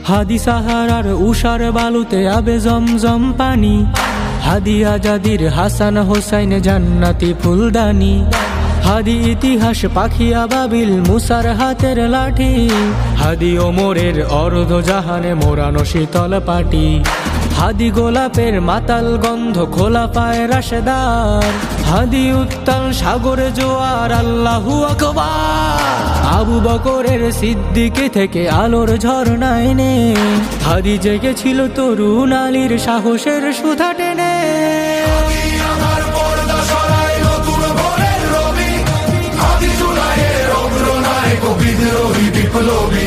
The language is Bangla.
হাদি সাহারার উষার বালুতে আবে জমজম পানি, হাদি আজাদির হাসান হোসাইন জান্নাতি ফুলদানি, হাদি ইতিহাস পাখি আবাবিল মুসার হাতের লাঠি, হাদি ওমরের অর্ধ জাহানে মোরানো শীতল পাটি, হাদি গোলাপের মাতাল গন্ধ খোলা পায় রাশেদার, হাদি উত্তাল সাগরে জোয়ার আল্লাহু আকবার, আবু বকরের সিদ্দিকে থেকে আলোর ঝর্ণায় নে, হাদি জেগেছিল তরুণ আলীর সাহসের সুধা টেনে। বিদ্রোহী বিপ্লবী